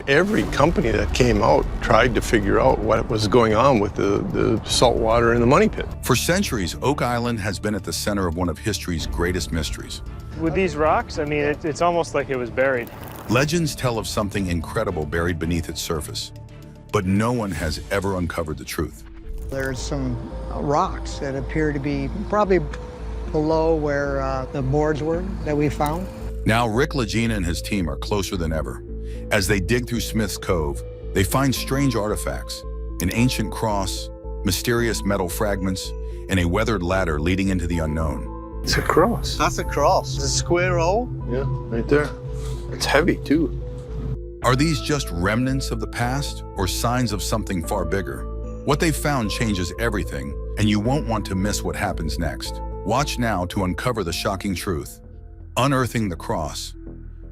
Every company that came out tried to figure out what was going on with the salt water in the money pit. For centuries, Oak Island has been at the center of one of history's greatest mysteries. With these rocks, I mean, it's almost like it was buried. Legends tell of something incredible buried beneath its surface, but no one has ever uncovered the truth. There's some rocks that appear to be probably below where the boards were that we found. Now, Rick Lagina and his team are closer than ever. As they dig through Smith's Cove, they find strange artifacts, an ancient cross, mysterious metal fragments, and a weathered ladder leading into the unknown. It's a cross. That's a cross. It's a square hole. Yeah, right there. It's heavy, too. Are these just remnants of the past or signs of something far bigger? What they've found changes everything, and you won't want to miss what happens next. Watch now to uncover the shocking truth. Unearthing the cross.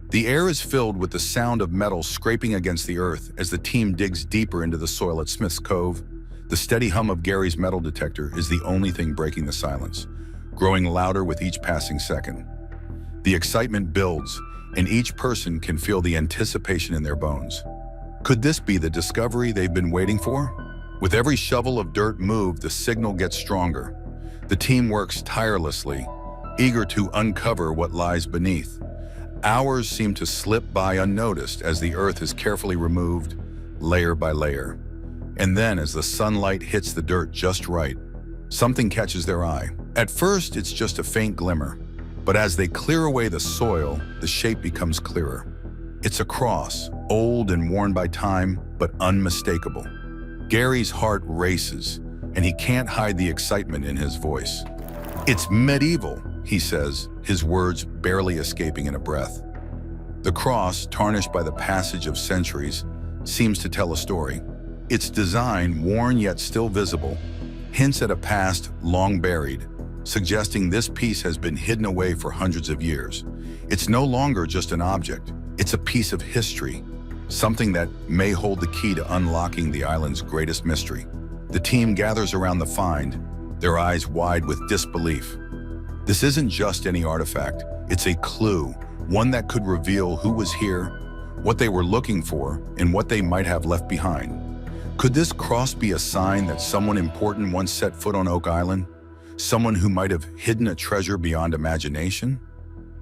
The air is filled with the sound of metal scraping against the earth as the team digs deeper into the soil at Smith's Cove. The steady hum of Gary's metal detector is the only thing breaking the silence, growing louder with each passing second. The excitement builds, and each person can feel the anticipation in their bones. Could this be the discovery they've been waiting for? With every shovel of dirt moved, the signal gets stronger. The team works tirelessly, eager to uncover what lies beneath. Hours seem to slip by unnoticed as the earth is carefully removed, layer by layer. And then, as the sunlight hits the dirt just right, something catches their eye. At first, it's just a faint glimmer, but as they clear away the soil, the shape becomes clearer. It's a cross, old and worn by time, but unmistakable. Gary's heart races, and he can't hide the excitement in his voice. "It's medieval," he says, his words barely escaping in a breath. The cross, tarnished by the passage of centuries, seems to tell a story. Its design, worn yet still visible, hints at a past long buried, suggesting this piece has been hidden away for hundreds of years. It's no longer just an object, it's a piece of history, something that may hold the key to unlocking the island's greatest mystery. The team gathers around the find, their eyes wide with disbelief. This isn't just any artifact, it's a clue, one that could reveal who was here, what they were looking for, and what they might have left behind. Could this cross be a sign that someone important once set foot on Oak Island? Someone who might have hidden a treasure beyond imagination?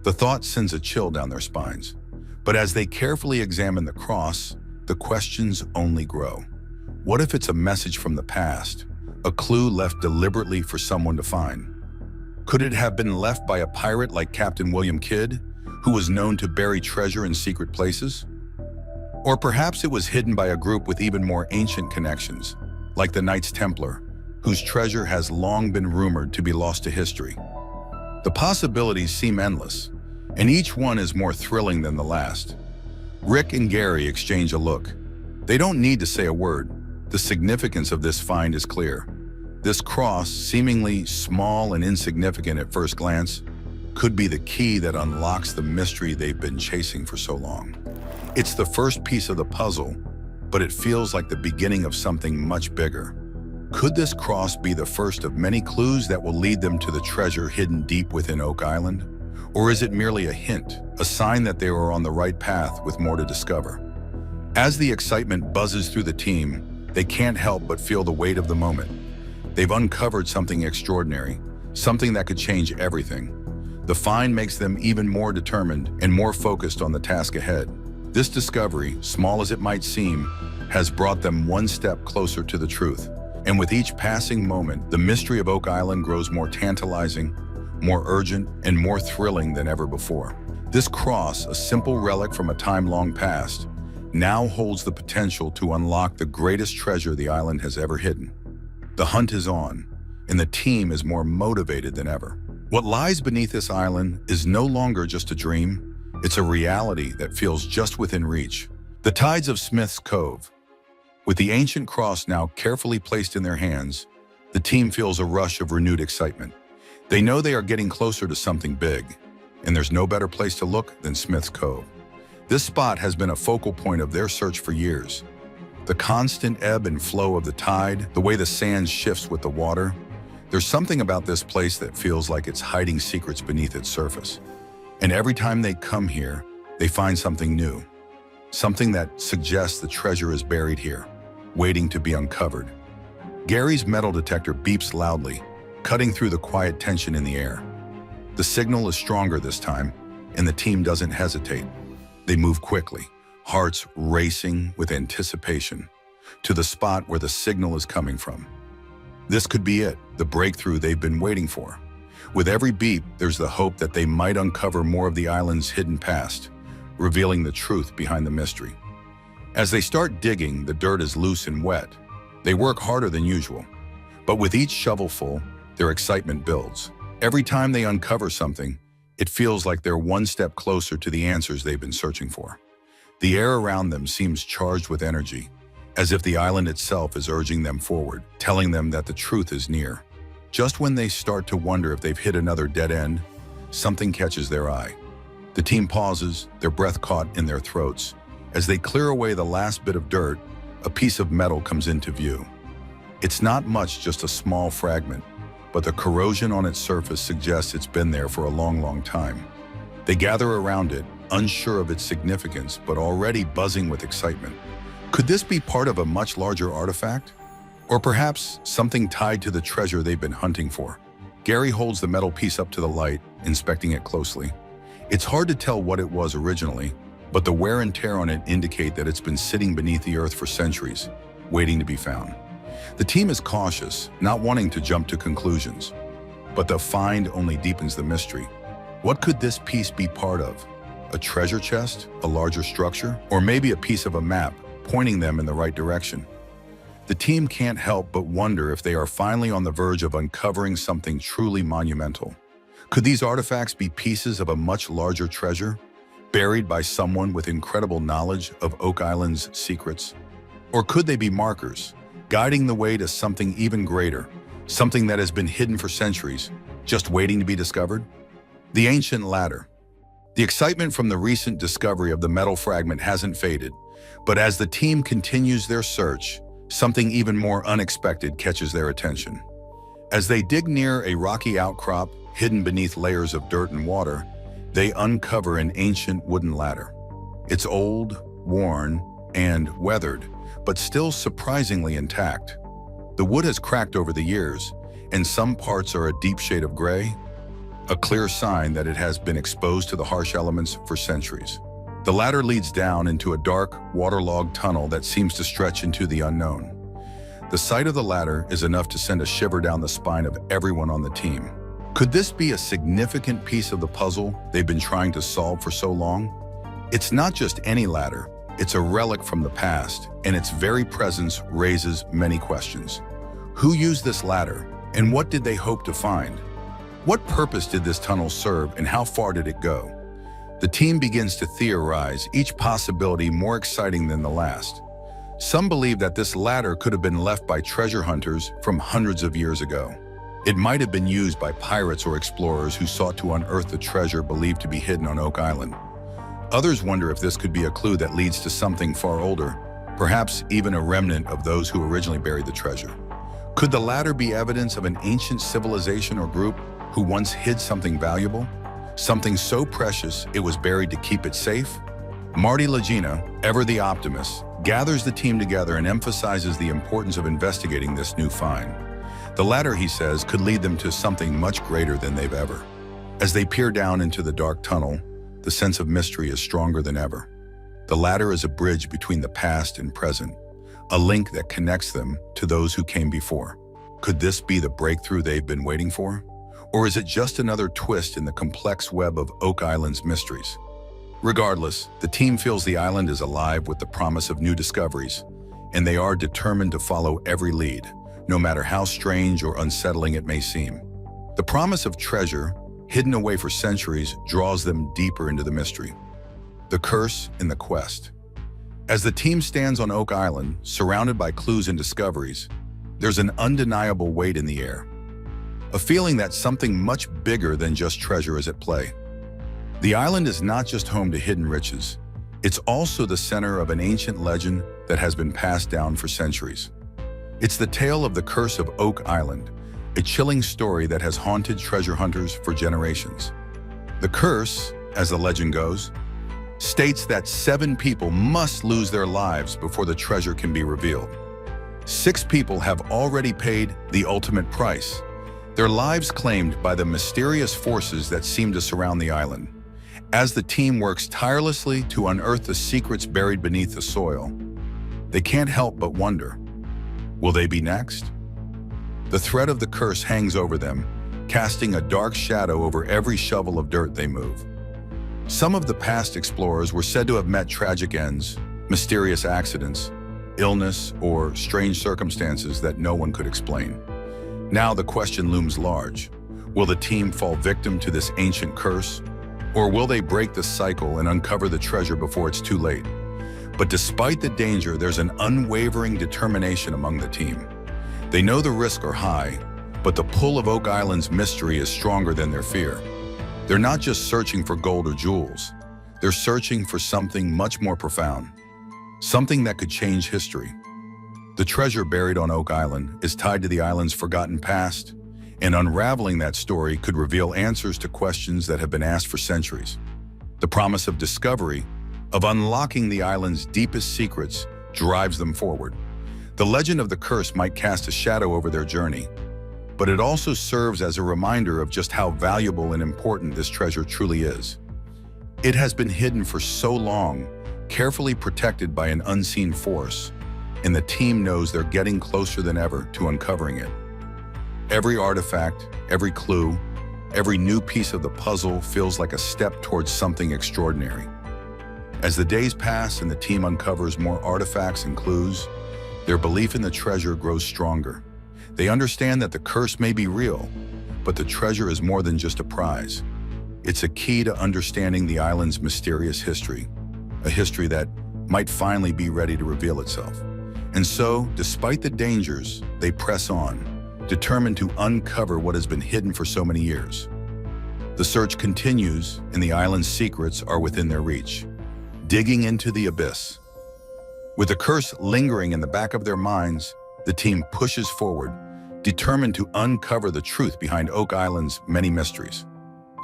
The thought sends a chill down their spines. But as they carefully examine the cross, the questions only grow. What if it's a message from the past, a clue left deliberately for someone to find? Could it have been left by a pirate like Captain William Kidd, who was known to bury treasure in secret places? Or perhaps it was hidden by a group with even more ancient connections, like the Knights Templar, whose treasure has long been rumored to be lost to history. The possibilities seem endless, and each one is more thrilling than the last. Rick and Gary exchange a look. They don't need to say a word. The significance of this find is clear. This cross, seemingly small and insignificant at first glance, could be the key that unlocks the mystery they've been chasing for so long. It's the first piece of the puzzle, but it feels like the beginning of something much bigger. Could this cross be the first of many clues that will lead them to the treasure hidden deep within Oak Island? Or is it merely a hint, a sign that they are on the right path with more to discover? As the excitement buzzes through the team, they can't help but feel the weight of the moment. They've uncovered something extraordinary, something that could change everything. The find makes them even more determined and more focused on the task ahead. This discovery, small as it might seem, has brought them one step closer to the truth. And with each passing moment, the mystery of Oak Island grows more tantalizing, more urgent, and more thrilling than ever before. This cross, a simple relic from a time long past, now holds the potential to unlock the greatest treasure the island has ever hidden. The hunt is on, and the team is more motivated than ever. What lies beneath this island is no longer just a dream, it's a reality that feels just within reach. The tides of Smith's Cove. With the ancient cross now carefully placed in their hands, the team feels a rush of renewed excitement. They know they are getting closer to something big, and there's no better place to look than Smith's Cove. This spot has been a focal point of their search for years. The constant ebb and flow of the tide, the way the sand shifts with the water, there's something about this place that feels like it's hiding secrets beneath its surface. And every time they come here, they find something new. something that suggests the treasure is buried here, waiting to be uncovered. Gary's metal detector beeps loudly, cutting through the quiet tension in the air. The signal is stronger this time, and the team doesn't hesitate. They move quickly, hearts racing with anticipation, to the spot where the signal is coming from. This could be it, the breakthrough they've been waiting for. With every beep, there's the hope that they might uncover more of the island's hidden past, revealing the truth behind the mystery. As they start digging, the dirt is loose and wet. They work harder than usual, but with each shovelful, their excitement builds. Every time they uncover something, it feels like they're one step closer to the answers they've been searching for. The air around them seems charged with energy, as if the island itself is urging them forward, telling them that the truth is near. Just when they start to wonder if they've hit another dead end, something catches their eye. The team pauses, their breath caught in their throats. As they clear away the last bit of dirt, a piece of metal comes into view. It's not much, just a small fragment, but the corrosion on its surface suggests it's been there for a long, long time. They gather around it, unsure of its significance, but already buzzing with excitement. Could this be part of a much larger artifact? Or perhaps something tied to the treasure they've been hunting for? Gary holds the metal piece up to the light, inspecting it closely. It's hard to tell what it was originally, but the wear and tear on it indicate that it's been sitting beneath the earth for centuries, waiting to be found. The team is cautious, not wanting to jump to conclusions. But the find only deepens the mystery. What could this piece be part of? A treasure chest? A larger structure? Or maybe a piece of a map, pointing them in the right direction? The team can't help but wonder if they are finally on the verge of uncovering something truly monumental. Could these artifacts be pieces of a much larger treasure, buried by someone with incredible knowledge of Oak Island's secrets? Or could they be markers, guiding the way to something even greater, something that has been hidden for centuries, just waiting to be discovered? The ancient ladder. The excitement from the recent discovery of the metal fragment hasn't faded, but as the team continues their search, something even more unexpected catches their attention. As they dig near a rocky outcrop hidden beneath layers of dirt and water, they uncover an ancient wooden ladder. It's old, worn, and weathered, but still surprisingly intact. The wood has cracked over the years, and some parts are a deep shade of gray, a clear sign that it has been exposed to the harsh elements for centuries. The ladder leads down into a dark, waterlogged tunnel that seems to stretch into the unknown. The sight of the ladder is enough to send a shiver down the spine of everyone on the team. Could this be a significant piece of the puzzle they've been trying to solve for so long? It's not just any ladder, it's a relic from the past, and its very presence raises many questions. Who used this ladder, and what did they hope to find? What purpose did this tunnel serve, and how far did it go? The team begins to theorize, each possibility more exciting than the last. Some believe that this ladder could have been left by treasure hunters from hundreds of years ago. It might have been used by pirates or explorers who sought to unearth the treasure believed to be hidden on Oak Island. Others wonder if this could be a clue that leads to something far older, perhaps even a remnant of those who originally buried the treasure. Could the ladder be evidence of an ancient civilization or group who once hid something valuable? Something so precious it was buried to keep it safe? Marty Lagina, ever the optimist, gathers the team together and emphasizes the importance of investigating this new find. The ladder, he says, could lead them to something much greater than they've ever. As they peer down into the dark tunnel, the sense of mystery is stronger than ever. The ladder is a bridge between the past and present, a link that connects them to those who came before. Could this be the breakthrough they've been waiting for? Or is it just another twist in the complex web of Oak Island's mysteries? Regardless, the team feels the island is alive with the promise of new discoveries, and they are determined to follow every lead, no matter how strange or unsettling it may seem. The promise of treasure, hidden away for centuries, draws them deeper into the mystery. The curse and the quest. As the team stands on Oak Island, surrounded by clues and discoveries, there's an undeniable weight in the air. A feeling that something much bigger than just treasure is at play. The island is not just home to hidden riches. It's also the center of an ancient legend that has been passed down for centuries. It's the tale of the curse of Oak Island, a chilling story that has haunted treasure hunters for generations. The curse, as the legend goes, states that 7 people must lose their lives before the treasure can be revealed. 6 people have already paid the ultimate price, their lives claimed by the mysterious forces that seem to surround the island. As the team works tirelessly to unearth the secrets buried beneath the soil, they can't help but wonder, will they be next? The threat of the curse hangs over them, casting a dark shadow over every shovel of dirt they move. Some of the past explorers were said to have met tragic ends, mysterious accidents, illness, or strange circumstances that no one could explain. Now the question looms large. Will the team fall victim to this ancient curse? Or will they break the cycle and uncover the treasure before it's too late? But despite the danger, there's an unwavering determination among the team. They know the risks are high, but the pull of Oak Island's mystery is stronger than their fear. They're not just searching for gold or jewels. They're searching for something much more profound, something that could change history. The treasure buried on Oak Island is tied to the island's forgotten past, and unraveling that story could reveal answers to questions that have been asked for centuries. The promise of discovery, of unlocking the island's deepest secrets, drives them forward. The legend of the curse might cast a shadow over their journey, but it also serves as a reminder of just how valuable and important this treasure truly is. It has been hidden for so long, carefully protected by an unseen force, and the team knows they're getting closer than ever to uncovering it. Every artifact, every clue, every new piece of the puzzle feels like a step towards something extraordinary. As the days pass and the team uncovers more artifacts and clues, their belief in the treasure grows stronger. They understand that the curse may be real, but the treasure is more than just a prize. It's a key to understanding the island's mysterious history, a history that might finally be ready to reveal itself. And so, despite the dangers, they press on, determined to uncover what has been hidden for so many years. The search continues, and the island's secrets are within their reach, digging into the abyss. With the curse lingering in the back of their minds, the team pushes forward, determined to uncover the truth behind Oak Island's many mysteries.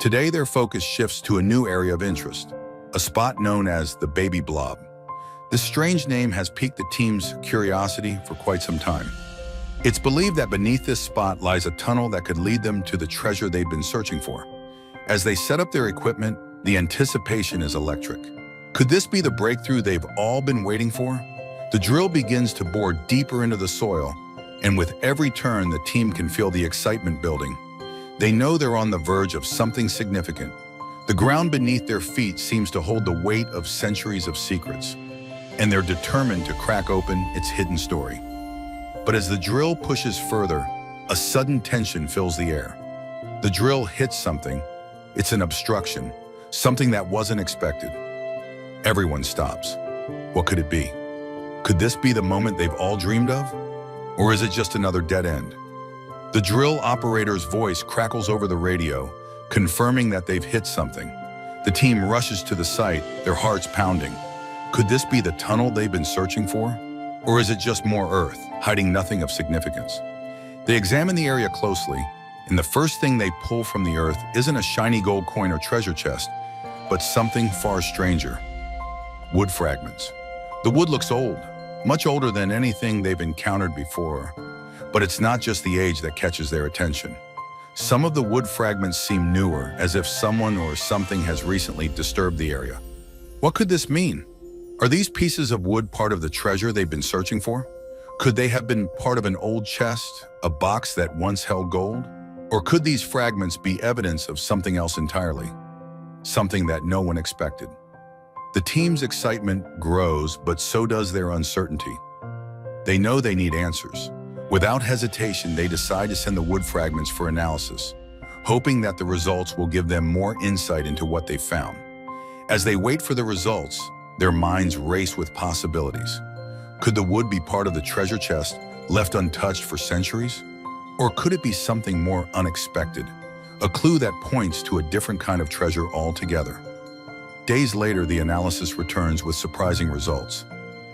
Today, their focus shifts to a new area of interest, a spot known as the Baby Blob. This strange name has piqued the team's curiosity for quite some time. It's believed that beneath this spot lies a tunnel that could lead them to the treasure they've been searching for. As they set up their equipment, the anticipation is electric. Could this be the breakthrough they've all been waiting for? The drill begins to bore deeper into the soil, and with every turn, the team can feel the excitement building. They know they're on the verge of something significant. The ground beneath their feet seems to hold the weight of centuries of secrets, and they're determined to crack open its hidden story. But as the drill pushes further, a sudden tension fills the air. The drill hits something. It's an obstruction, something that wasn't expected. Everyone stops. What could it be? Could this be the moment they've all dreamed of? Or is it just another dead end? The drill operator's voice crackles over the radio, confirming that they've hit something. The team rushes to the site, their hearts pounding. Could this be the tunnel they've been searching for? Or is it just more earth, hiding nothing of significance? They examine the area closely, and the first thing they pull from the earth isn't a shiny gold coin or treasure chest, but something far stranger. Wood fragments. The wood looks old, much older than anything they've encountered before. But it's not just the age that catches their attention. Some of the wood fragments seem newer, as if someone or something has recently disturbed the area. What could this mean? Are these pieces of wood part of the treasure they've been searching for? Could they have been part of an old chest, a box that once held gold? Or could these fragments be evidence of something else entirely? Something that no one expected. The team's excitement grows, but so does their uncertainty. They know they need answers. Without hesitation, they decide to send the wood fragments for analysis, hoping that the results will give them more insight into what they found. As they wait for the results, their minds race with possibilities. Could the wood be part of the treasure chest, left untouched for centuries? Or could it be something more unexpected, a clue that points to a different kind of treasure altogether? Days later, the analysis returns with surprising results.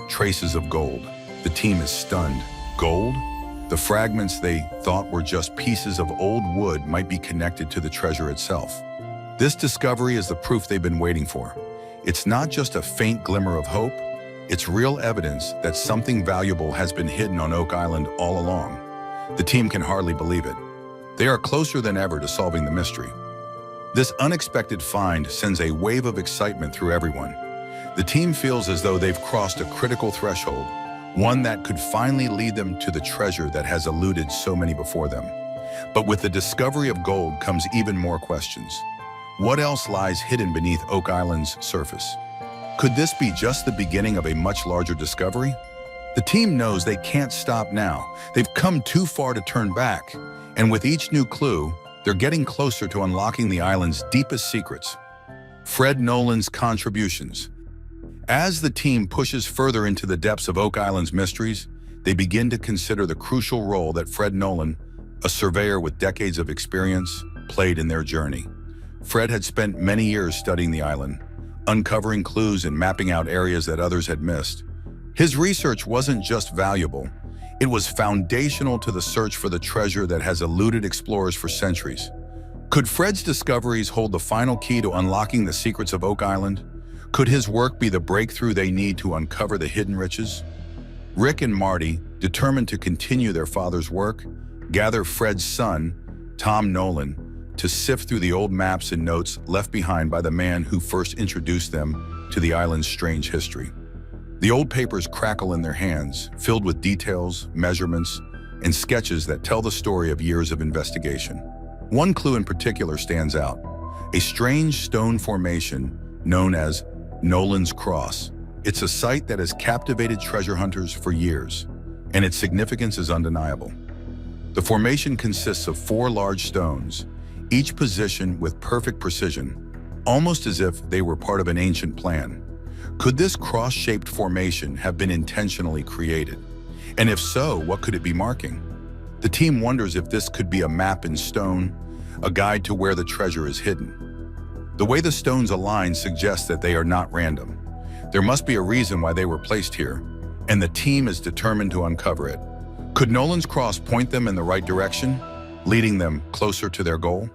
Traces of gold. The team is stunned. Gold? The fragments they thought were just pieces of old wood might be connected to the treasure itself. This discovery is the proof they've been waiting for. It's not just a faint glimmer of hope, it's real evidence that something valuable has been hidden on Oak Island all along. The team can hardly believe it. They are closer than ever to solving the mystery. This unexpected find sends a wave of excitement through everyone. The team feels as though they've crossed a critical threshold, one that could finally lead them to the treasure that has eluded so many before them. But with the discovery of gold comes even more questions. What else lies hidden beneath Oak Island's surface? Could this be just the beginning of a much larger discovery? The team knows they can't stop now. They've come too far to turn back. And with each new clue, they're getting closer to unlocking the island's deepest secrets. Fred Nolan's contributions. As the team pushes further into the depths of Oak Island's mysteries, they begin to consider the crucial role that Fred Nolan, a surveyor with decades of experience, played in their journey. Fred had spent many years studying the island, uncovering clues and mapping out areas that others had missed. His research wasn't just valuable, it was foundational to the search for the treasure that has eluded explorers for centuries. Could Fred's discoveries hold the final key to unlocking the secrets of Oak Island? Could his work be the breakthrough they need to uncover the hidden riches? Rick and Marty, determined to continue their father's work, gather Fred's son, Tom Nolan, to sift through the old maps and notes left behind by the man who first introduced them to the island's strange history. The old papers crackle in their hands, filled with details, measurements, and sketches that tell the story of years of investigation. One clue in particular stands out: a strange stone formation known as Nolan's Cross. It's a site that has captivated treasure hunters for years, and its significance is undeniable. The formation consists of 4 large stones, each positioned with perfect precision, almost as if they were part of an ancient plan. Could this cross-shaped formation have been intentionally created? And if so, what could it be marking? The team wonders if this could be a map in stone, a guide to where the treasure is hidden. The way the stones align suggests that they are not random. There must be a reason why they were placed here, and the team is determined to uncover it. Could Nolan's Cross point them in the right direction, leading them closer to their goal?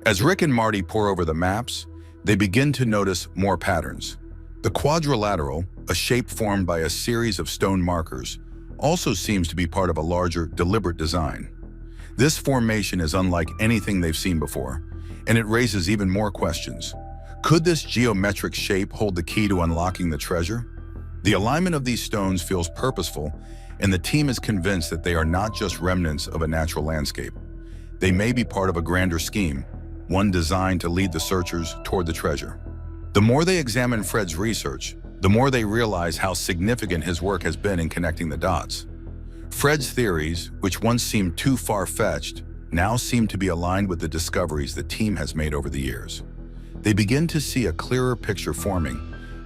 As Rick and Marty pore over the maps, they begin to notice more patterns. The quadrilateral, a shape formed by a series of stone markers, also seems to be part of a larger, deliberate design. This formation is unlike anything they've seen before, and it raises even more questions. Could this geometric shape hold the key to unlocking the treasure? The alignment of these stones feels purposeful, and the team is convinced that they are not just remnants of a natural landscape. They may be part of a grander scheme, one designed to lead the searchers toward the treasure. The more they examine Fred's research, the more they realize how significant his work has been in connecting the dots. Fred's theories, which once seemed too far-fetched, now seem to be aligned with the discoveries the team has made over the years. They begin to see a clearer picture forming,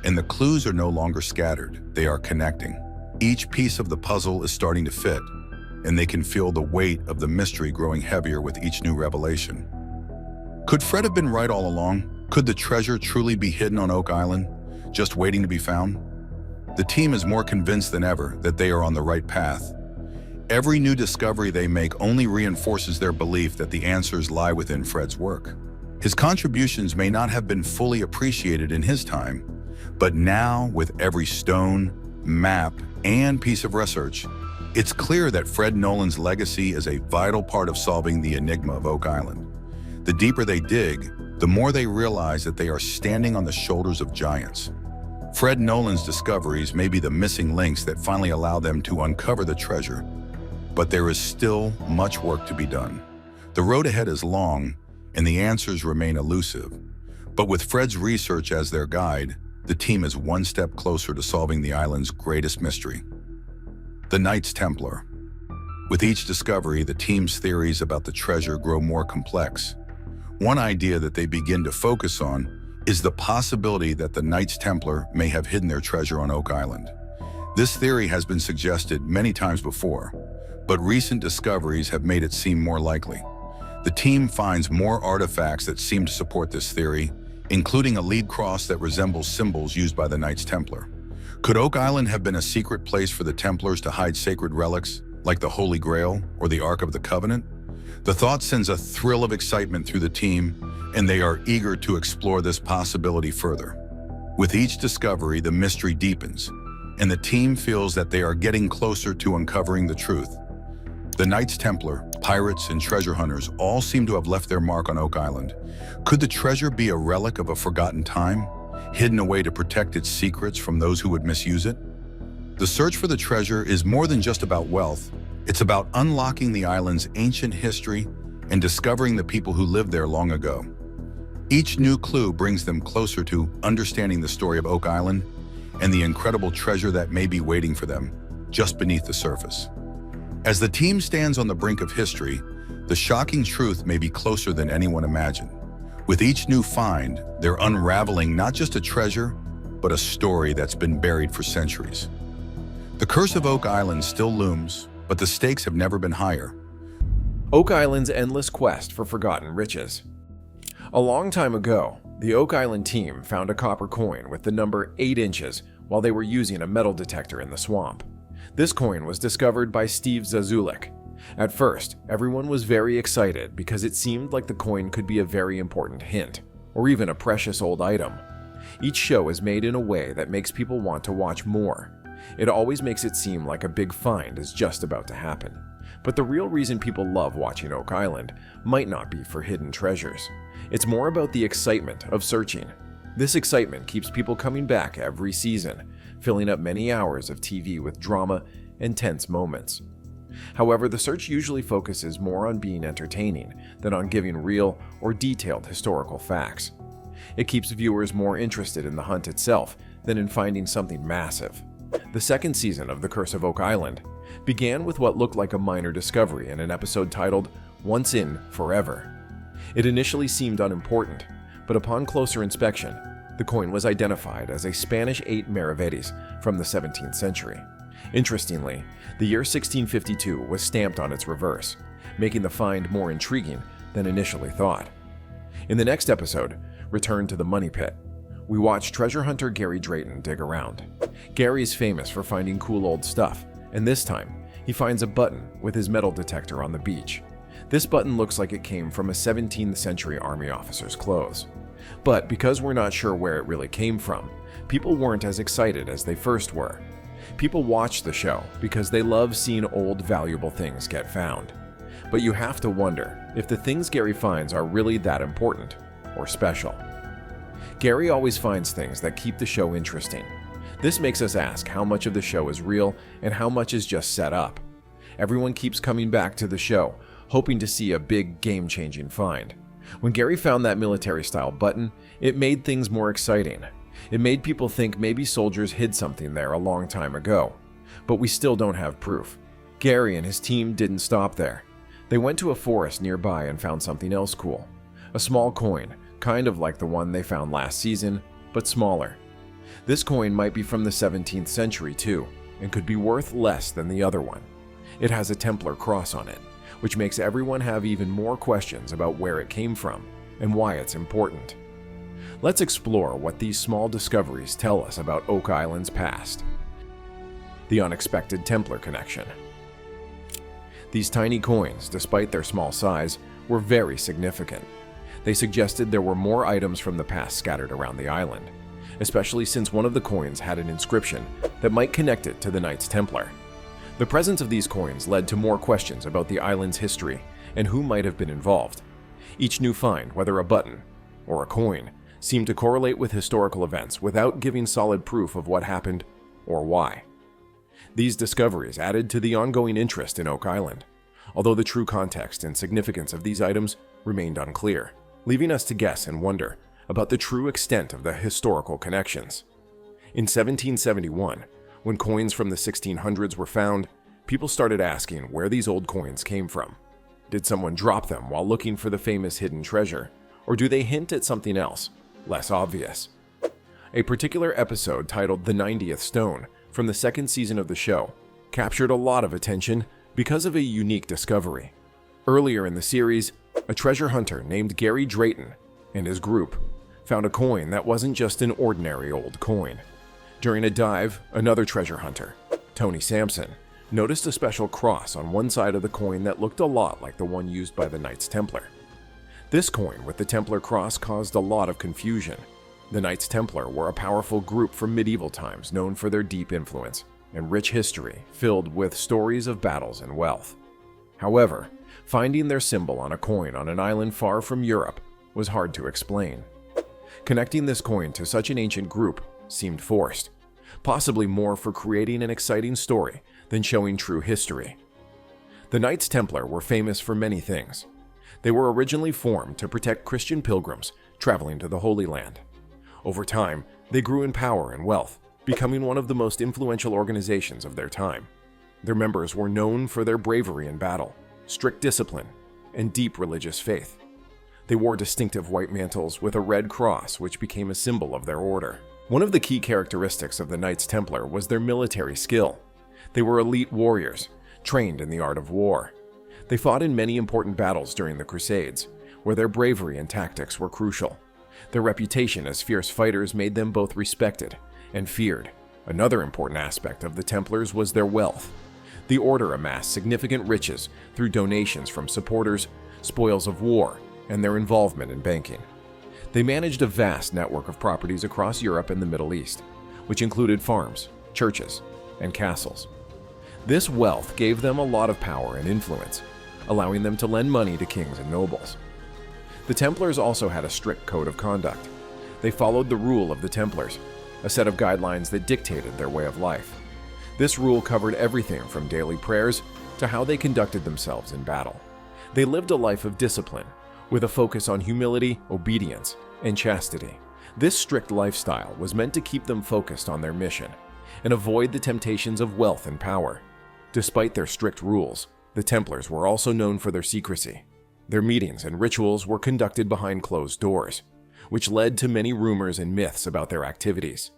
and the clues are no longer scattered, they are connecting. Each piece of the puzzle is starting to fit, and they can feel the weight of the mystery growing heavier with each new revelation. Could Fred have been right all along? Could the treasure truly be hidden on Oak Island, just waiting to be found? The team is more convinced than ever that they are on the right path. Every new discovery they make only reinforces their belief that the answers lie within Fred's work. His contributions may not have been fully appreciated in his time, but now, with every stone, map, and piece of research, it's clear that Fred Nolan's legacy is a vital part of solving the enigma of Oak Island. The deeper they dig, the more they realize that they are standing on the shoulders of giants. Fred Nolan's discoveries may be the missing links that finally allow them to uncover the treasure, but there is still much work to be done. The road ahead is long, and the answers remain elusive. But with Fred's research as their guide, the team is one step closer to solving the island's greatest mystery: the Knights Templar. With each discovery, the team's theories about the treasure grow more complex. One idea that they begin to focus on is the possibility that the Knights Templar may have hidden their treasure on Oak Island. This theory has been suggested many times before, but recent discoveries have made it seem more likely. The team finds more artifacts that seem to support this theory, including a lead cross that resembles symbols used by the Knights Templar. Could Oak Island have been a secret place for the Templars to hide sacred relics, like the Holy Grail or the Ark of the Covenant? The thought sends a thrill of excitement through the team, and they are eager to explore this possibility further. With each discovery, the mystery deepens, and the team feels that they are getting closer to uncovering the truth. The Knights Templar, pirates, and treasure hunters all seem to have left their mark on Oak Island. Could the treasure be a relic of a forgotten time, hidden away to protect its secrets from those who would misuse it? The search for the treasure is more than just about wealth. It's about unlocking the island's ancient history and discovering the people who lived there long ago. Each new clue brings them closer to understanding the story of Oak Island and the incredible treasure that may be waiting for them just beneath the surface. As the team stands on the brink of history, the shocking truth may be closer than anyone imagined. With each new find, they're unraveling not just a treasure, but a story that's been buried for centuries. The curse of Oak Island still looms, but the stakes have never been higher. Oak Island's endless quest for forgotten riches. A long time ago, the Oak Island team found a copper coin with the number 8 inches while they were using a metal detector in the swamp. This coin was discovered by Steve Zazulik. At first, everyone was very excited because it seemed like the coin could be a very important hint, or even a precious old item. Each show is made in a way that makes people want to watch more. It always makes it seem like a big find is just about to happen. But the real reason people love watching Oak Island might not be for hidden treasures. It's more about the excitement of searching. This excitement keeps people coming back every season, filling up many hours of TV with drama and tense moments. However, the search usually focuses more on being entertaining than on giving real or detailed historical facts. It keeps viewers more interested in the hunt itself than in finding something massive. The second season of The Curse of Oak Island began with what looked like a minor discovery in an episode titled Once In, Forever. It initially seemed unimportant, but upon closer inspection, the coin was identified as a Spanish 8 maravedis from the 17th century. Interestingly, the year 1652 was stamped on its reverse, making the find more intriguing than initially thought. In the next episode, Return to the Money Pit, we watch treasure hunter Gary Drayton dig around. Gary is famous for finding cool old stuff, and this time, he finds a button with his metal detector on the beach. This button looks like it came from a 17th century army officer's clothes. But because we're not sure where it really came from, people weren't as excited as they first were. People watch the show because they love seeing old, valuable things get found. But you have to wonder if the things Gary finds are really that important or special. Gary always finds things that keep the show interesting. This makes us ask how much of the show is real and how much is just set up. Everyone keeps coming back to the show, hoping to see a big, game-changing find. When Gary found that military-style button, it made things more exciting. It made people think maybe soldiers hid something there a long time ago. But we still don't have proof. Gary and his team didn't stop there. They went to a forest nearby and found something else cool. A small coin, kind of like the one they found last season, but smaller. This coin might be from the 17th century too, and could be worth less than the other one. It has a Templar cross on it, which makes everyone have even more questions about where it came from and why it's important. Let's explore what these small discoveries tell us about Oak Island's past. The unexpected Templar connection. These tiny coins, despite their small size, were very significant. They suggested there were more items from the past scattered around the island, especially since one of the coins had an inscription that might connect it to the Knights Templar. The presence of these coins led to more questions about the island's history and who might have been involved. Each new find, whether a button or a coin, seemed to correlate with historical events without giving solid proof of what happened or why. These discoveries added to the ongoing interest in Oak Island, although the true context and significance of these items remained unclear, leaving us to guess and wonder about the true extent of the historical connections. In 1771, when coins from the 1600s were found, people started asking where these old coins came from. Did someone drop them while looking for the famous hidden treasure, or do they hint at something else, less obvious? A particular episode titled The 90th Stone from the second season of the show captured a lot of attention because of a unique discovery. Earlier in the series, a treasure hunter named Gary Drayton and his group found a coin that wasn't just an ordinary old coin. During a dive, another treasure hunter, Tony Sampson, noticed a special cross on one side of the coin that looked a lot like the one used by the Knights Templar. This coin with the Templar cross caused a lot of confusion. The Knights Templar were a powerful group from medieval times known for their deep influence and rich history filled with stories of battles and wealth. However, finding their symbol on a coin on an island far from Europe was hard to explain. Connecting this coin to such an ancient group seemed forced, possibly more for creating an exciting story than showing true history. The Knights Templar were famous for many things. They were originally formed to protect Christian pilgrims traveling to the Holy Land. Over time, they grew in power and wealth, becoming one of the most influential organizations of their time. Their members were known for their bravery in battle, strict discipline, and deep religious faith. They wore distinctive white mantles with a red cross, which became a symbol of their order. One of the key characteristics of the Knights Templar was their military skill. They were elite warriors, trained in the art of war. They fought in many important battles during the Crusades, where their bravery and tactics were crucial. Their reputation as fierce fighters made them both respected and feared. Another important aspect of the Templars was their wealth. The order amassed significant riches through donations from supporters, spoils of war, and their involvement in banking. They managed a vast network of properties across Europe and the Middle East, which included farms, churches, and castles. This wealth gave them a lot of power and influence, allowing them to lend money to kings and nobles. The Templars also had a strict code of conduct. They followed the rule of the Templars, a set of guidelines that dictated their way of life. This rule covered everything from daily prayers to how they conducted themselves in battle. They lived a life of discipline, with a focus on humility, obedience, and chastity. This strict lifestyle was meant to keep them focused on their mission and avoid the temptations of wealth and power. Despite their strict rules, the Templars were also known for their secrecy. Their meetings and rituals were conducted behind closed doors, which led to many rumors and myths about their activities.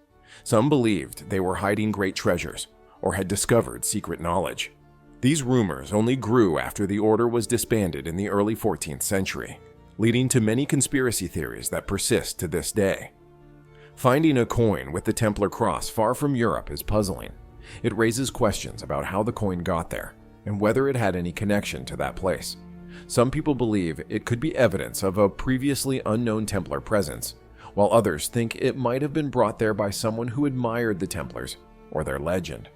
Some believed they were hiding great treasures or had discovered secret knowledge. These rumors only grew after the order was disbanded in the early 14th century, leading to many conspiracy theories that persist to this day. Finding a coin with the Templar cross far from Europe is puzzling. It raises questions about how the coin got there and whether it had any connection to that place. Some people believe it could be evidence of a previously unknown Templar presence, while others think it might have been brought there by someone who admired the Templars or their legend.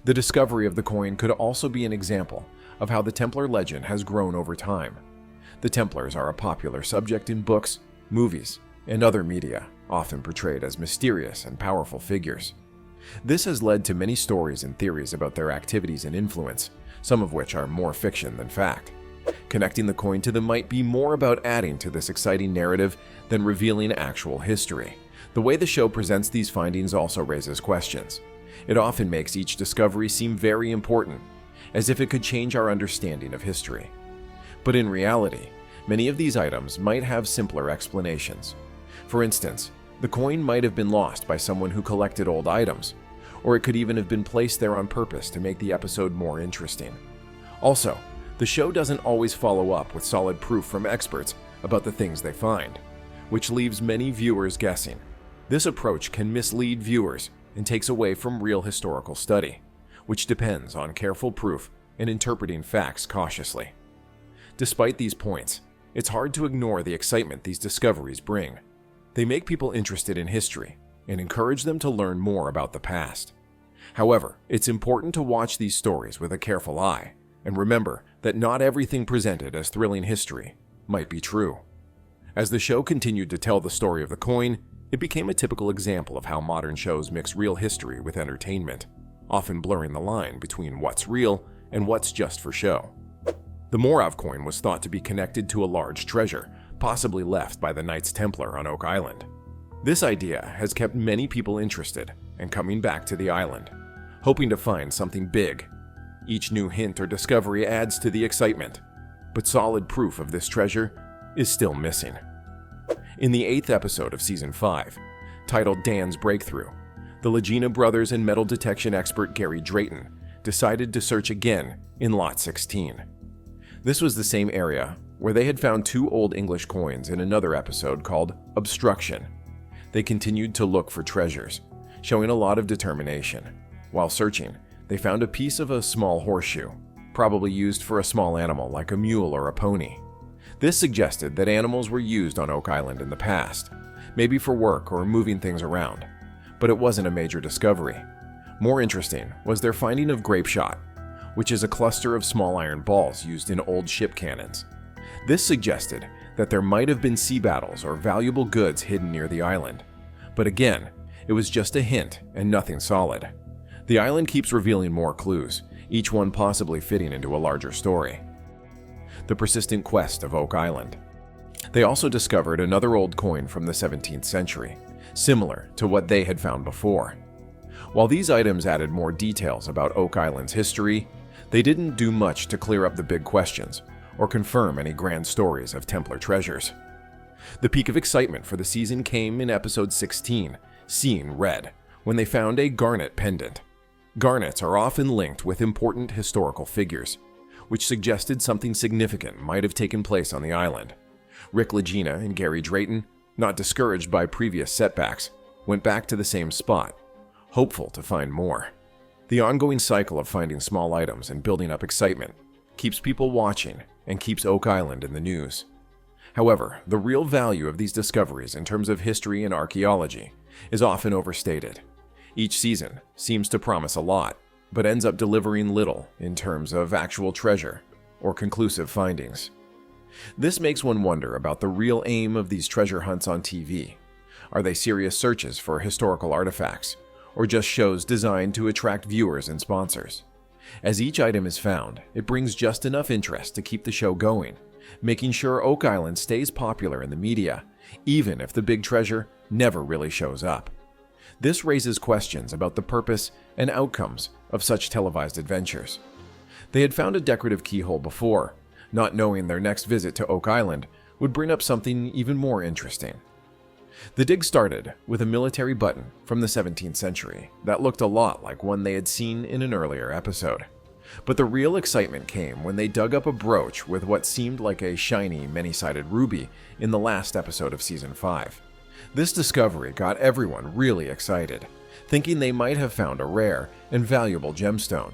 The discovery of the coin could also be an example of how the Templar legend has grown over time. The Templars are a popular subject in books, movies, and other media, often portrayed as mysterious and powerful figures. This has led to many stories and theories about their activities and influence, some of which are more fiction than fact. Connecting the coin to them might be more about adding to this exciting narrative than revealing actual history. The way the show presents these findings also raises questions. It often makes each discovery seem very important, as if it could change our understanding of history. But in reality, many of these items might have simpler explanations. For instance, the coin might have been lost by someone who collected old items, or it could even have been placed there on purpose to make the episode more interesting. Also, the show doesn't always follow up with solid proof from experts about the things they find, which leaves many viewers guessing. This approach can mislead viewers and takes away from real historical study, which depends on careful proof and interpreting facts cautiously. Despite these points, it's hard to ignore the excitement these discoveries bring. They make people interested in history and encourage them to learn more about the past. However, it's important to watch these stories with a careful eye and remember that not everything presented as thrilling history might be true. As the show continued to tell the story of the coin, it became a typical example of how modern shows mix real history with entertainment, often blurring the line between what's real and what's just for show. The Morave coin was thought to be connected to a large treasure, possibly left by the Knights Templar on Oak Island. This idea has kept many people interested and coming back to the island, hoping to find something big. Each new hint or discovery adds to the excitement, but solid proof of this treasure is still missing. In the 8th episode of Season 5, titled Dan's Breakthrough, the Lagina brothers and metal detection expert Gary Drayton decided to search again in Lot 16. This was the same area where they had found 2 old English coins in another episode called Obstruction. They continued to look for treasures, showing a lot of determination. While searching, they found a piece of a small horseshoe, probably used for a small animal like a mule or a pony. This suggested that animals were used on Oak Island in the past, maybe for work or moving things around, but it wasn't a major discovery. More interesting was their finding of grape shot, which is a cluster of small iron balls used in old ship cannons. This suggested that there might have been sea battles or valuable goods hidden near the island. But again, it was just a hint and nothing solid. The island keeps revealing more clues, each one possibly fitting into a larger story. The persistent quest of Oak Island. They also discovered another old coin from the 17th century, similar to what they had found before. While these items added more details about Oak Island's history, they didn't do much to clear up the big questions or confirm any grand stories of Templar treasures. The peak of excitement for the season came in episode 16, Seeing Red, when they found a garnet pendant. Garnets are often linked with important historical figures, which suggested something significant might have taken place on the island. Rick Lagina and Gary Drayton, not discouraged by previous setbacks, went back to the same spot, hopeful to find more. The ongoing cycle of finding small items and building up excitement keeps people watching and keeps Oak Island in the news. However, the real value of these discoveries in terms of history and archaeology is often overstated. Each season seems to promise a lot, but ends up delivering little in terms of actual treasure or conclusive findings. This makes one wonder about the real aim of these treasure hunts on TV. Are they serious searches for historical artifacts, or just shows designed to attract viewers and sponsors? As each item is found, it brings just enough interest to keep the show going, making sure Oak Island stays popular in the media, even if the big treasure never really shows up. This raises questions about the purpose and outcomes of such televised adventures. They had found a decorative keyhole before, not knowing their next visit to Oak Island would bring up something even more interesting. The dig started with a military button from the 17th century that looked a lot like one they had seen in an earlier episode. But the real excitement came when they dug up a brooch with what seemed like a shiny, many-sided ruby in the last episode of Season 5. This discovery got everyone really excited, thinking they might have found a rare and valuable gemstone.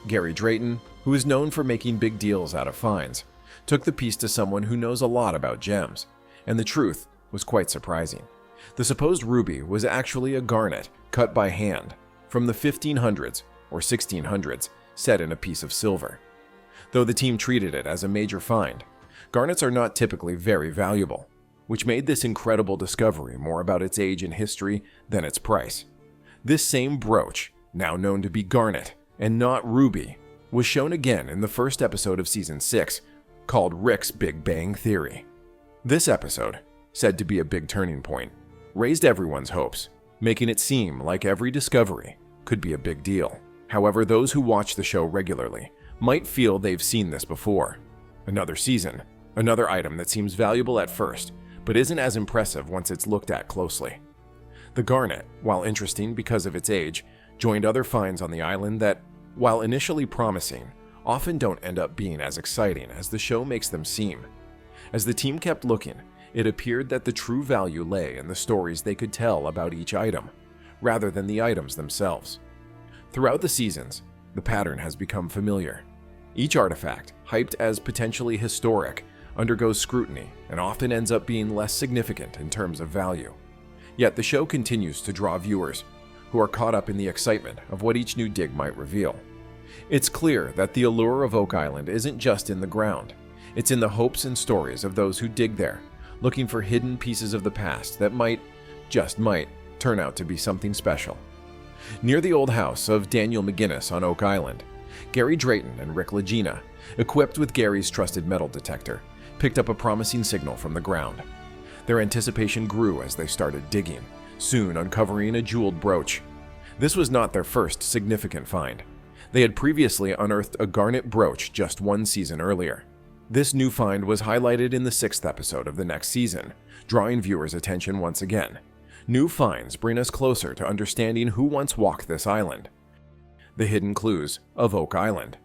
Gary Drayton, who is known for making big deals out of finds, took the piece to someone who knows a lot about gems, and the truth was quite surprising. The supposed ruby was actually a garnet cut by hand from the 1500s or 1600s, set in a piece of silver. Though the team treated it as a major find, garnets are not typically very valuable, which made this incredible discovery more about its age and history than its price. This same brooch, now known to be garnet and not ruby, was shown again in the first episode of Season 6, called Rick's Big Bang Theory. This episode, said to be a big turning point, raised everyone's hopes, making it seem like every discovery could be a big deal. However, those who watch the show regularly might feel they've seen this before. Another season, another item that seems valuable at first, but isn't as impressive once it's looked at closely. The garnet, while interesting because of its age, joined other finds on the island that, while initially promising, often don't end up being as exciting as the show makes them seem. As the team kept looking, it appeared that the true value lay in the stories they could tell about each item, rather than the items themselves. Throughout the seasons, the pattern has become familiar. Each artifact, hyped as potentially historic, undergoes scrutiny and often ends up being less significant in terms of value. Yet the show continues to draw viewers who are caught up in the excitement of what each new dig might reveal. It's clear that the allure of Oak Island isn't just in the ground. It's in the hopes and stories of those who dig there, looking for hidden pieces of the past that might, just might, turn out to be something special. Near the old house of Daniel McGinnis on Oak Island, Gary Drayton and Rick Lagina, equipped with Gary's trusted metal detector, picked up a promising signal from the ground. Their anticipation grew as they started digging, soon uncovering a jeweled brooch. This was not their first significant find. They had previously unearthed a garnet brooch just one season earlier. This new find was highlighted in the 6th episode of the next season, drawing viewers' attention once again. New finds bring us closer to understanding who once walked this island. The hidden clues of Oak Island.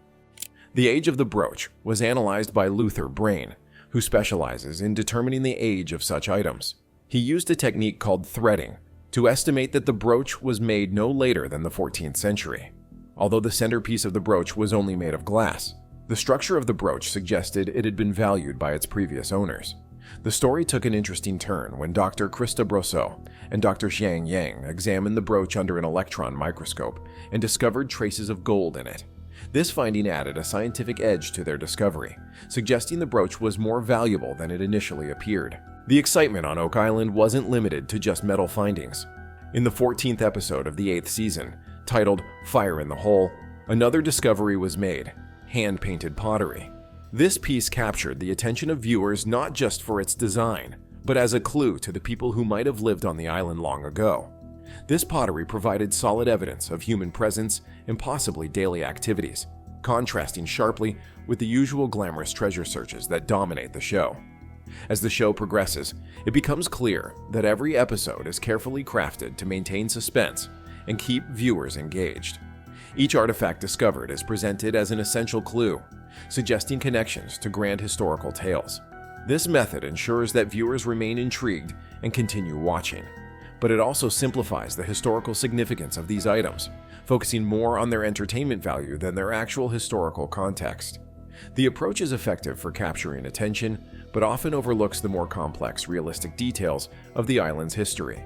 The age of the brooch was analyzed by Luther Brain, who specializes in determining the age of such items. He used a technique called threading to estimate that the brooch was made no later than the 14th century. Although the centerpiece of the brooch was only made of glass, the structure of the brooch suggested it had been valued by its previous owners. The story took an interesting turn when Dr. Krista Brosseau and Dr. Xiang Yang examined the brooch under an electron microscope and discovered traces of gold in it. This finding added a scientific edge to their discovery, suggesting the brooch was more valuable than it initially appeared. The excitement on Oak Island wasn't limited to just metal findings. In the 14th episode of the 8th season, titled Fire in the Hole, another discovery was made: hand-painted pottery. This piece captured the attention of viewers not just for its design, but as a clue to the people who might have lived on the island long ago. This pottery provided solid evidence of human presence and possibly daily activities, contrasting sharply with the usual glamorous treasure searches that dominate the show. As the show progresses, it becomes clear that every episode is carefully crafted to maintain suspense and keep viewers engaged. Each artifact discovered is presented as an essential clue, suggesting connections to grand historical tales. This method ensures that viewers remain intrigued and continue watching, but it also simplifies the historical significance of these items, focusing more on their entertainment value than their actual historical context. The approach is effective for capturing attention, but often overlooks the more complex, realistic details of the island's history.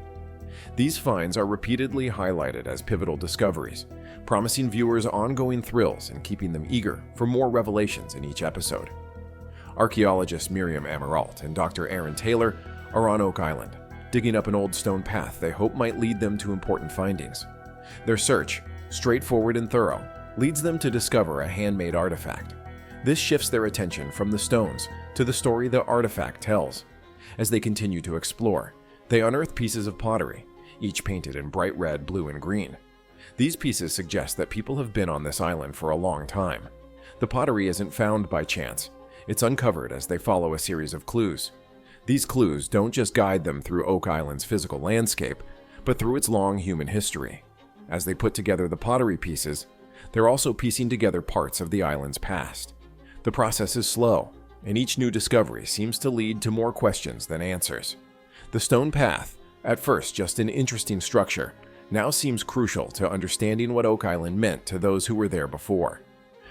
These finds are repeatedly highlighted as pivotal discoveries, promising viewers ongoing thrills and keeping them eager for more revelations in each episode. Archaeologists Miriam Amaralt and Dr. Aaron Taylor are on Oak Island, digging up an old stone path they hope might lead them to important findings. Their search, straightforward and thorough, leads them to discover a handmade artifact. This shifts their attention from the stones to the story the artifact tells. As they continue to explore, they unearth pieces of pottery, each painted in bright red, blue, and green. These pieces suggest that people have been on this island for a long time. The pottery isn't found by chance. It's uncovered as they follow a series of clues. These clues don't just guide them through Oak Island's physical landscape, but through its long human history. As they put together the pottery pieces, they're also piecing together parts of the island's past. The process is slow, and each new discovery seems to lead to more questions than answers. The stone path, at first just an interesting structure, now seems crucial to understanding what Oak Island meant to those who were there before.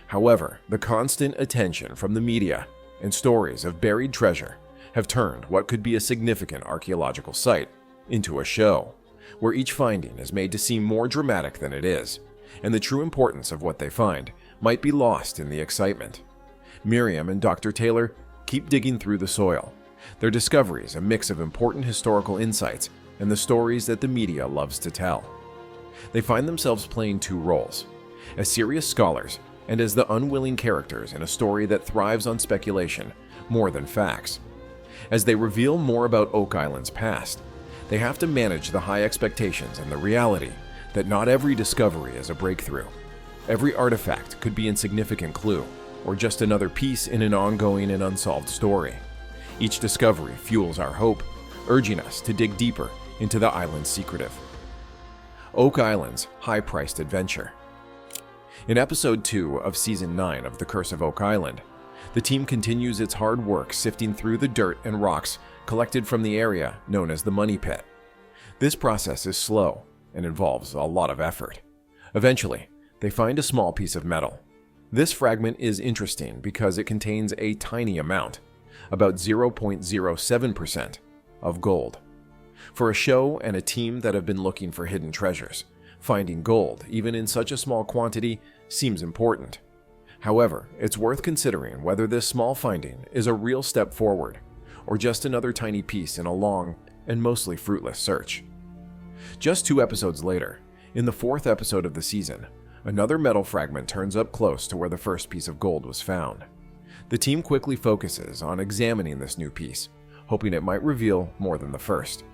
However, the constant attention from the media and stories of buried treasure have turned what could be a significant archaeological site into a show, where each finding is made to seem more dramatic than it is, and the true importance of what they find might be lost in the excitement. Miriam and Dr. Taylor keep digging through the soil. Their discoveries a mix of important historical insights and the stories that the media loves to tell. They find themselves playing two roles: as serious scholars and as the unwilling characters in a story that thrives on speculation more than facts. As they reveal more about Oak Island's past, they have to manage the high expectations and the reality that not every discovery is a breakthrough. Every artifact could be a significant clue, or just another piece in an ongoing and unsolved story. Each discovery fuels our hope, urging us to dig deeper into the island's secretive. Oak Island's high-priced adventure. In episode 2 of season 9 of The Curse of Oak Island, the team continues its hard work sifting through the dirt and rocks collected from the area known as the Money Pit. This process is slow and involves a lot of effort. Eventually, they find a small piece of metal. This fragment is interesting because it contains a tiny amount, about 0.07% of gold. For a show and a team that have been looking for hidden treasures, finding gold, even in such a small quantity, seems important. However, it's worth considering whether this small finding is a real step forward, or just another tiny piece in a long and mostly fruitless search. Just 2 episodes later, in the 4th episode of the season, another metal fragment turns up close to where the first piece of gold was found. The team quickly focuses on examining this new piece, hoping it might reveal more than the first.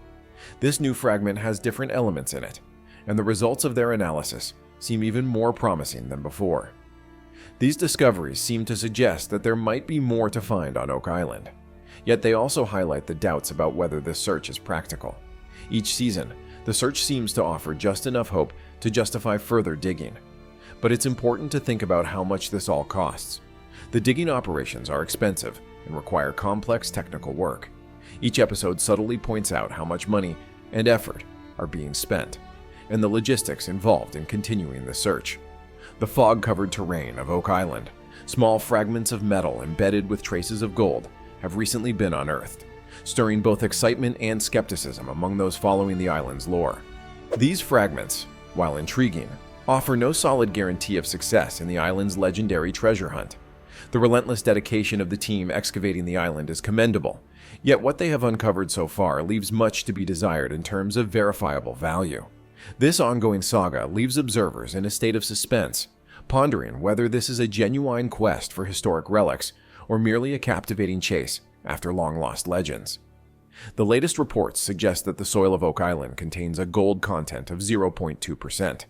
This new fragment has different elements in it, and the results of their analysis seem even more promising than before. These discoveries seem to suggest that there might be more to find on Oak Island, yet they also highlight the doubts about whether this search is practical. Each season, the search seems to offer just enough hope to justify further digging, but it's important to think about how much this all costs. The digging operations are expensive and require complex technical work. Each episode subtly points out how much money and effort are being spent, and the logistics involved in continuing the search. The fog-covered terrain of Oak Island, small fragments of metal embedded with traces of gold, have recently been unearthed, stirring both excitement and skepticism among those following the island's lore. These fragments, while intriguing, offer no solid guarantee of success in the island's legendary treasure hunt. The relentless dedication of the team excavating the island is commendable, yet what they have uncovered so far leaves much to be desired in terms of verifiable value. This ongoing saga leaves observers in a state of suspense, pondering whether this is a genuine quest for historic relics or merely a captivating chase after long-lost legends. The latest reports suggest that the soil of Oak Island contains a gold content of 0.2%,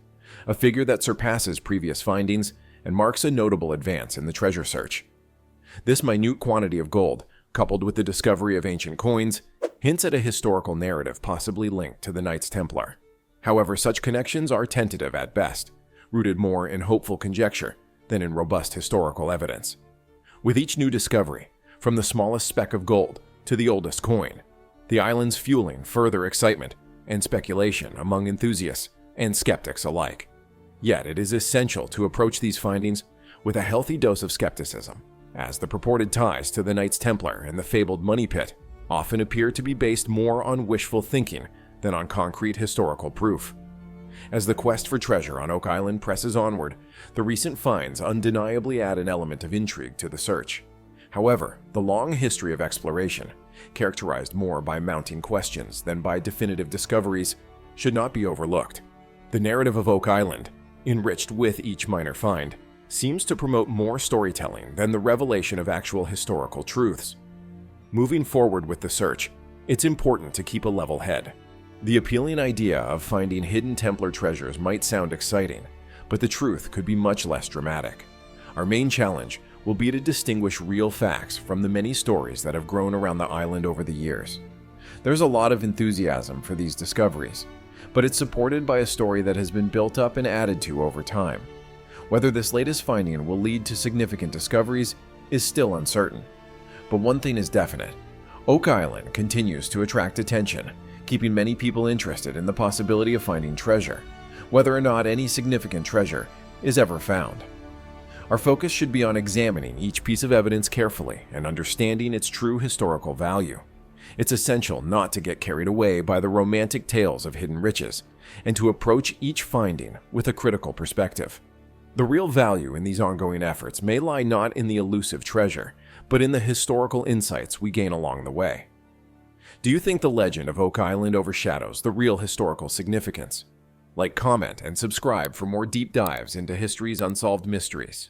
a figure that surpasses previous findings and marks a notable advance in the treasure search. This minute quantity of gold, coupled with the discovery of ancient coins, hints at a historical narrative possibly linked to the Knights Templar. However, such connections are tentative at best, rooted more in hopeful conjecture than in robust historical evidence. With each new discovery, from the smallest speck of gold to the oldest coin, the island's fueling further excitement and speculation among enthusiasts and skeptics alike. Yet it is essential to approach these findings with a healthy dose of skepticism, as the purported ties to the Knights Templar and the fabled money pit often appear to be based more on wishful thinking than on concrete historical proof. As the quest for treasure on Oak Island presses onward, the recent finds undeniably add an element of intrigue to the search. However, the long history of exploration, characterized more by mounting questions than by definitive discoveries, should not be overlooked. The narrative of Oak Island, enriched with each minor find, seems to promote more storytelling than the revelation of actual historical truths. Moving forward with the search, it's important to keep a level head. The appealing idea of finding hidden Templar treasures might sound exciting, but the truth could be much less dramatic. Our main challenge will be to distinguish real facts from the many stories that have grown around the island over the years. There's a lot of enthusiasm for these discoveries, but it's supported by a story that has been built up and added to over time. Whether this latest finding will lead to significant discoveries is still uncertain. But one thing is definite: Oak Island continues to attract attention, keeping many people interested in the possibility of finding treasure, whether or not any significant treasure is ever found. Our focus should be on examining each piece of evidence carefully and understanding its true historical value. It's essential not to get carried away by the romantic tales of hidden riches, and to approach each finding with a critical perspective. The real value in these ongoing efforts may lie not in the elusive treasure, but in the historical insights we gain along the way. Do you think the legend of Oak Island overshadows the real historical significance? Like, comment, and subscribe for more deep dives into history's unsolved mysteries.